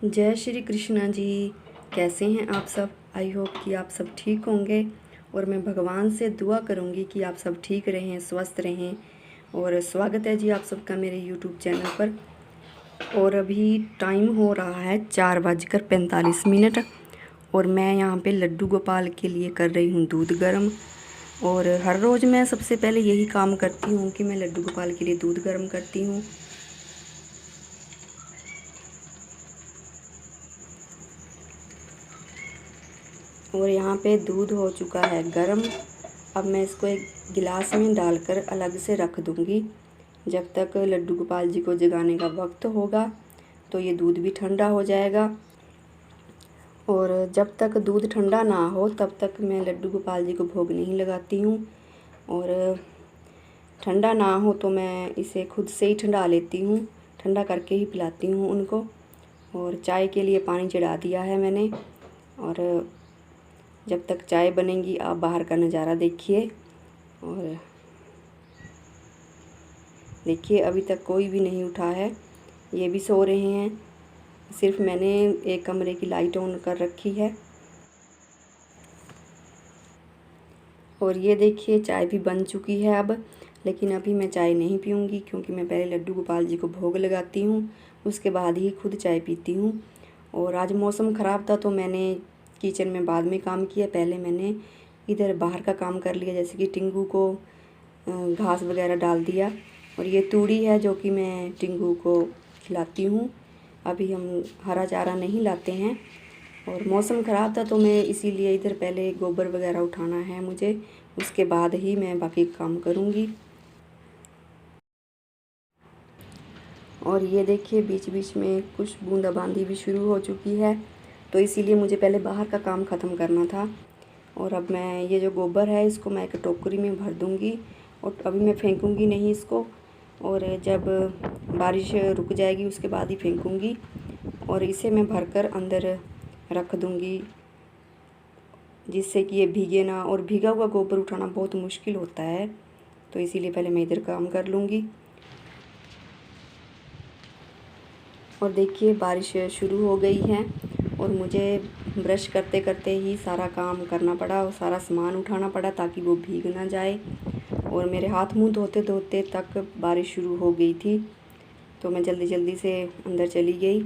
जय श्री कृष्णा जी। कैसे हैं आप सब? आई होप कि आप सब ठीक होंगे और मैं भगवान से दुआ करूंगी कि आप सब ठीक रहें, स्वस्थ रहें। और स्वागत है जी आप सबका मेरे यूट्यूब चैनल पर। और अभी टाइम हो रहा है 4:45 और मैं यहाँ पे लड्डू गोपाल के लिए कर रही हूँ दूध गर्म। और हर रोज़ मैं सबसे पहले यही काम करती हूँ कि मैं लड्डू गोपाल के लिए दूध गर्म करती हूँ। और यहाँ पे दूध हो चुका है गरम। अब मैं इसको एक गिलास में डालकर अलग से रख दूँगी जब तक लड्डू गोपाल जी को जगाने का वक्त होगा। तो ये दूध भी ठंडा हो जाएगा और जब तक दूध ठंडा ना हो तब तक मैं लड्डू गोपाल जी को भोग नहीं लगाती हूँ। और ठंडा ना हो तो मैं इसे खुद से ही ठंडा लेती हूँ, ठंडा करके ही पिलाती हूँ उनको। और चाय के लिए पानी चढ़ा दिया है मैंने। और जब तक चाय बनेगी आप बाहर का नज़ारा देखिए। और देखिए अभी तक कोई भी नहीं उठा है, ये भी सो रहे हैं। सिर्फ मैंने एक कमरे की लाइट ऑन कर रखी है। और ये देखिए चाय भी बन चुकी है अब। लेकिन अभी मैं चाय नहीं पीऊँगी क्योंकि मैं पहले लड्डू गोपाल जी को भोग लगाती हूँ, उसके बाद ही खुद चाय पीती हूँ। और आज मौसम ख़राब था तो मैंने किचन में बाद में काम किया, पहले मैंने इधर बाहर का काम कर लिया, जैसे कि टिंगू को घास वगैरह डाल दिया। और ये तूड़ी है जो कि मैं टिंगू को खिलाती हूँ। अभी हम हरा चारा नहीं लाते हैं और मौसम ख़राब था तो मैं इसीलिए इधर पहले गोबर वगैरह उठाना है मुझे, उसके बाद ही मैं बाकी काम करूँगी। और ये देखिए बीच बीच में कुछ बूंदाबांदी भी शुरू हो चुकी है, तो इसीलिए मुझे पहले बाहर का काम ख़त्म करना था। और अब मैं ये जो गोबर है इसको मैं एक टोकरी में भर दूँगी और अभी मैं फेंकूँगी नहीं इसको। और जब बारिश रुक जाएगी उसके बाद ही फेंकूँगी। और इसे मैं भरकर अंदर रख दूँगी जिससे कि ये भीगे ना। और भीगा हुआ गोबर उठाना बहुत मुश्किल होता है, तो इसीलिए पहले मैं इधर काम कर लूँगी। और देखिए बारिश शुरू हो गई है और मुझे ब्रश करते करते ही सारा काम करना पड़ा और सारा सामान उठाना पड़ा ताकि वो भीग ना जाए। और मेरे हाथ मुंह धोते धोते तक बारिश शुरू हो गई थी, तो मैं जल्दी जल्दी से अंदर चली गई।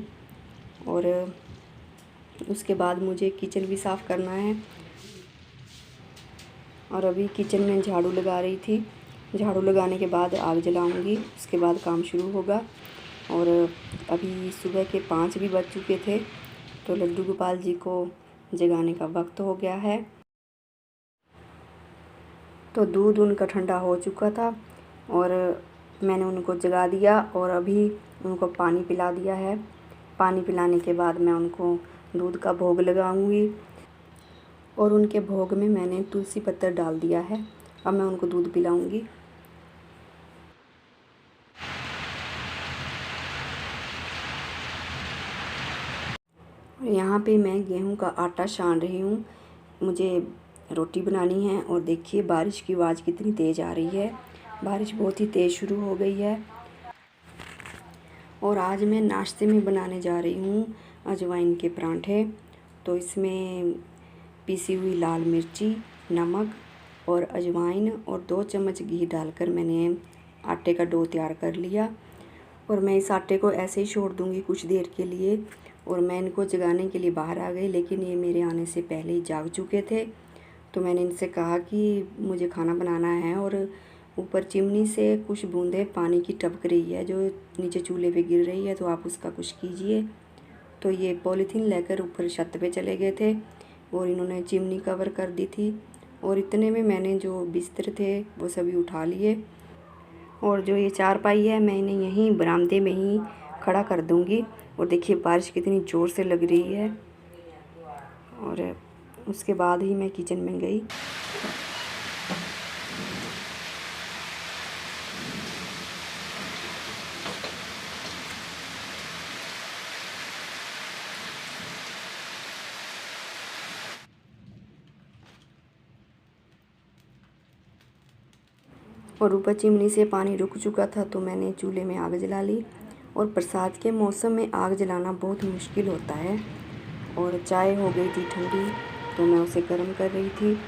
और उसके बाद मुझे किचन भी साफ़ करना है। और अभी किचन में झाड़ू लगा रही थी, झाड़ू लगाने के बाद आग जलाऊंगी, उसके बाद काम शुरू होगा। और अभी सुबह के 5 भी बज चुके थे, तो लड्डू गोपाल जी को जगाने का वक्त हो गया है। तो दूध उनका ठंडा हो चुका था और मैंने उनको जगा दिया और अभी उनको पानी पिला दिया है। पानी पिलाने के बाद मैं उनको दूध का भोग लगाऊंगी। और उनके भोग में मैंने तुलसी पत्तर डाल दिया है। अब मैं उनको दूध पिलाऊंगी। और यहाँ पे मैं गेहूं का आटा छान रही हूँ, मुझे रोटी बनानी है। और देखिए बारिश की आवाज़ कितनी तेज़ आ रही है, बारिश बहुत ही तेज़ शुरू हो गई है। और आज मैं नाश्ते में बनाने जा रही हूँ अजवाइन के परांठे। तो इसमें पिसी हुई लाल मिर्ची, नमक और अजवाइन और 2 चम्मच घी डालकर मैंने आटे का डो तैयार कर लिया। और मैं इस आटे को ऐसे ही छोड़ दूँगी कुछ देर के लिए। और मैं इनको जगाने के लिए बाहर आ गई, लेकिन ये मेरे आने से पहले ही जाग चुके थे। तो मैंने इनसे कहा कि मुझे खाना बनाना है। और ऊपर चिमनी से कुछ बूंदें पानी की टपक रही है जो नीचे चूल्हे पे गिर रही है, तो आप उसका कुछ कीजिए। तो ये पॉलीथीन लेकर ऊपर छत पे चले गए थे और इन्होंने चिमनी कवर कर दी थी। और इतने में मैंने जो बिस्तर थे वो सभी उठा लिए। और जो ये चारपाई है मैं इन्हें यहीं बरामदे में ही खड़ा कर दूँगी। और देखिए बारिश कितनी ज़ोर से लग रही है। और उसके बाद ही मैं किचन में गई। और ऊपर चिमनी से पानी रुक चुका था तो मैंने चूल्हे में आग जला ली और बरसात के मौसम में आग जलाना बहुत मुश्किल होता है। और चाय हो गई थी ठंडी, तो मैं उसे गर्म कर रही थी।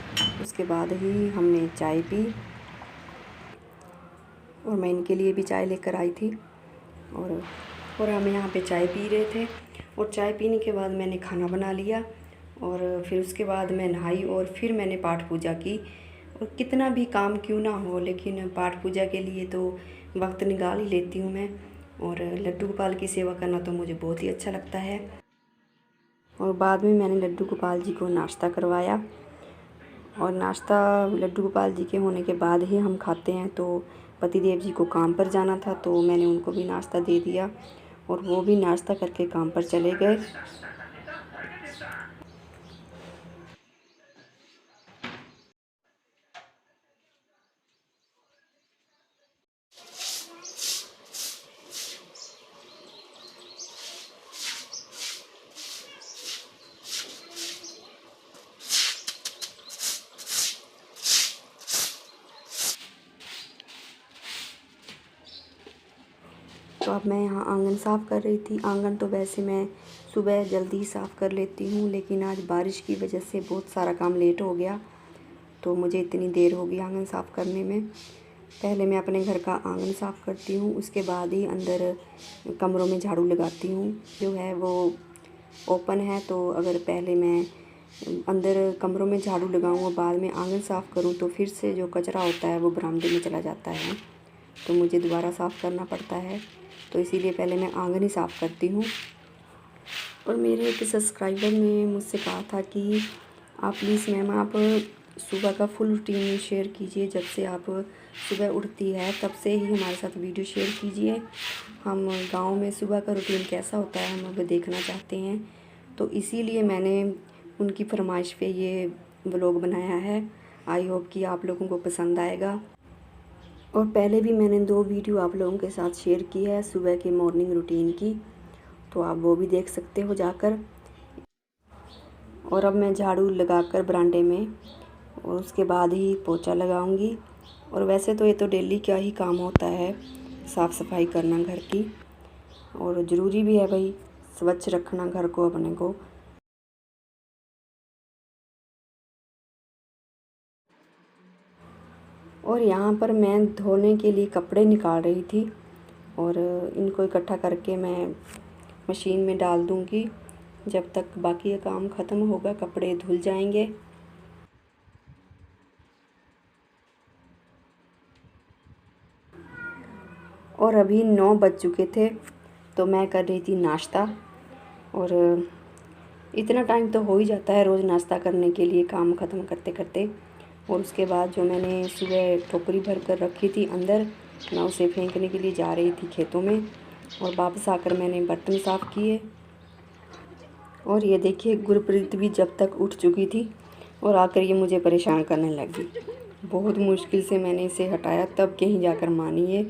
उसके बाद ही हमने चाय पी और मैं इनके लिए भी चाय लेकर आई थी और हम यहाँ पे चाय पी रहे थे। और चाय पीने के बाद मैंने खाना बना लिया और फिर उसके बाद मैं नहाई और फिर मैंने पाठ पूजा की। और कितना भी काम क्यों ना हो, लेकिन पाठ पूजा के लिए तो वक्त निकाल ही लेती हूँ मैं। और लड्डू गोपाल की सेवा करना तो मुझे बहुत ही अच्छा लगता है। और बाद में मैंने लड्डू गोपाल जी को नाश्ता करवाया और नाश्ता लड्डू गोपाल जी के होने के बाद ही हम खाते हैं। तो पतिदेव जी को काम पर जाना था, तो मैंने उनको भी नाश्ता दे दिया और वो भी नाश्ता करके काम पर चले गए। तो अब मैं यहाँ आंगन साफ़ कर रही थी। आंगन तो वैसे मैं सुबह जल्दी ही साफ़ कर लेती हूँ, लेकिन आज बारिश की वजह से बहुत सारा काम लेट हो गया, तो मुझे इतनी देर हो गई आंगन साफ़ करने में। पहले मैं अपने घर का आंगन साफ़ करती हूँ, उसके बाद ही अंदर कमरों में झाड़ू लगाती हूँ। जो है वो ओपन है, तो अगर पहले मैं अंदर कमरों में झाड़ू लगाऊँ और बाद में आंगन साफ़ करूँ तो फिर से जो कचरा होता है वो बरामदे में चला जाता है, तो मुझे दोबारा साफ़ करना पड़ता है। तो इसीलिए पहले मैं आंगन ही साफ़ करती हूँ। और मेरे एक सब्सक्राइबर ने मुझसे कहा था कि आप प्लीज़ मैम आप सुबह का फुल रूटीन शेयर कीजिए। जब से आप सुबह उठती है तब से ही हमारे साथ वीडियो शेयर कीजिए। हम गांव में सुबह का रूटीन कैसा होता है हम वो देखना चाहते हैं। तो इसीलिए मैंने उनकी फरमाइश पे ये व्लॉग बनाया है। आई होप कि आप लोगों को पसंद आएगा। और पहले भी मैंने 2 वीडियो आप लोगों के साथ शेयर की है सुबह के मॉर्निंग रूटीन की, तो आप वो भी देख सकते हो जाकर। और अब मैं झाड़ू लगाकर बरामदे में और उसके बाद ही पोछा लगाऊंगी। और वैसे तो ये तो डेली का ही काम होता है साफ़ सफाई करना घर की, और ज़रूरी भी है भाई स्वच्छ रखना घर को अपने को। और यहाँ पर मैं धोने के लिए कपड़े निकाल रही थी और इनको इकट्ठा करके मैं मशीन में डाल दूँगी। जब तक बाकी का काम ख़त्म होगा कपड़े धुल जाएंगे। और अभी 9 बज चुके थे, तो मैं कर रही थी नाश्ता। और इतना टाइम तो हो ही जाता है रोज़ नाश्ता करने के लिए काम ख़त्म करते करते। और उसके बाद जो मैंने सुबह टोकरी भर कर रखी थी अंदर, मैं उसे फेंकने के लिए जा रही थी खेतों में। और वापस आकर मैंने बर्तन साफ़ किए। और ये देखिए गुरप्रीत भी जब तक उठ चुकी थी और आकर ये मुझे परेशान करने लगी। बहुत मुश्किल से मैंने इसे हटाया, तब कहीं जाकर मानी है,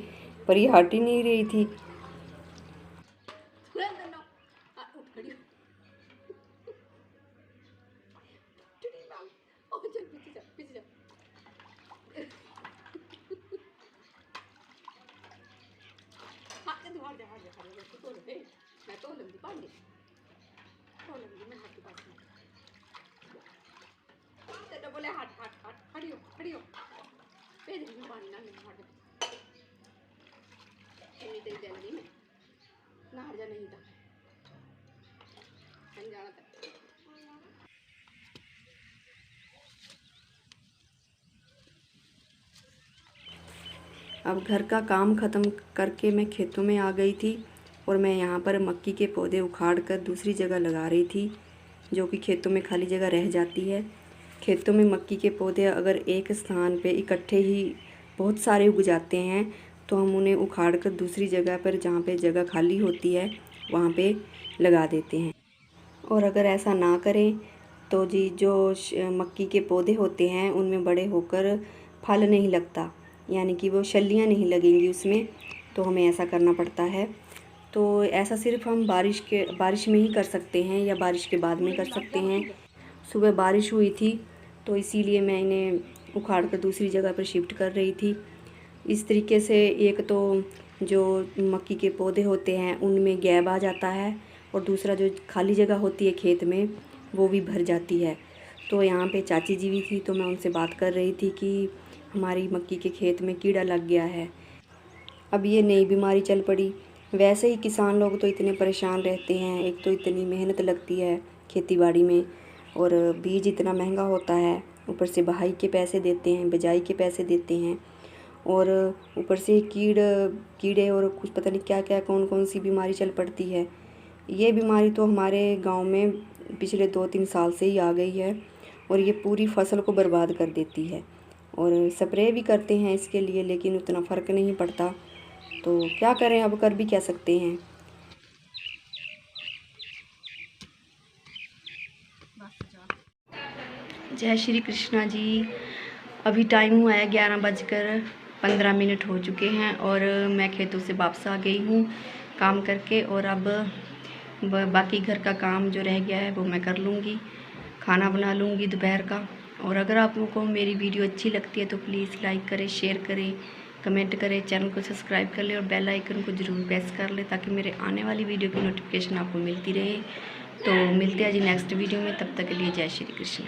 पर ये हट ही नहीं रही थी। बोले हट हट हट खड़ी हो पेज में पानी ना हट इतनी तेरी जल्दी में ना हट जा नहीं था हम जाना था। अब घर का काम ख़त्म करके मैं खेतों में आ गई थी और मैं यहाँ पर मक्की के पौधे उखाड़ कर दूसरी जगह लगा रही थी, जो कि खेतों में खाली जगह रह जाती है। खेतों में मक्की के पौधे अगर एक स्थान पे इकट्ठे ही बहुत सारे उग जाते हैं, तो हम उन्हें उखाड़ कर दूसरी जगह पर जहाँ पे जगह खाली होती है वहाँ पे लगा देते हैं। और अगर ऐसा ना करें तो जी जो मक्की के पौधे होते हैं उनमें बड़े होकर फल नहीं लगता, यानी कि वो शल्लियाँ नहीं लगेंगी उसमें, तो हमें ऐसा करना पड़ता है। तो ऐसा सिर्फ हम बारिश में ही कर सकते हैं या बारिश के बाद में कर सकते हैं। सुबह बारिश हुई थी तो इसीलिए मैं इन्हें उखाड़ कर दूसरी जगह पर शिफ्ट कर रही थी। इस तरीके से एक तो जो मक्की के पौधे होते हैं उनमें गैब आ जाता है, और दूसरा जो खाली जगह होती है खेत में वो भी भर जाती है। तो यहाँ पे चाची जी भी थी, तो मैं उनसे बात कर रही थी कि हमारी मक्की के खेत में कीड़ा लग गया है। अब ये नई बीमारी चल पड़ी। वैसे ही किसान लोग तो इतने परेशान रहते हैं, एक तो इतनी मेहनत लगती है खेती बाड़ी में, और बीज इतना महंगा होता है, ऊपर से बहाई के पैसे देते हैं, बिजाई के पैसे देते हैं, और ऊपर से कीड़े और कुछ पता नहीं क्या क्या कौन कौन सी बीमारी चल पड़ती है। ये बीमारी तो हमारे गांव में पिछले 2-3 साल से ही आ गई है, और ये पूरी फसल को बर्बाद कर देती है। और स्प्रे भी करते हैं इसके लिए, लेकिन उतना फ़र्क नहीं पड़ता। तो क्या करें, अब कर भी क्या सकते हैं। जय श्री कृष्णा जी। अभी टाइम हुआ है 11:15 हो चुके हैं, और मैं खेतों से वापस आ गई हूँ काम करके। और अब बाकी घर का काम जो रह गया है वो मैं कर लूँगी, खाना बना लूँगी दोपहर का। और अगर आप लोगों को मेरी वीडियो अच्छी लगती है तो प्लीज़ लाइक करें, शेयर करें, कमेंट करें, चैनल को सब्सक्राइब कर लें और बेल आइकन को ज़रूर प्रेस कर लें, ताकि मेरे आने वाली वीडियो की नोटिफिकेशन आपको मिलती रहे। तो मिलते हैं जी नेक्स्ट वीडियो में, तब तक के लिए जय श्री कृष्ण।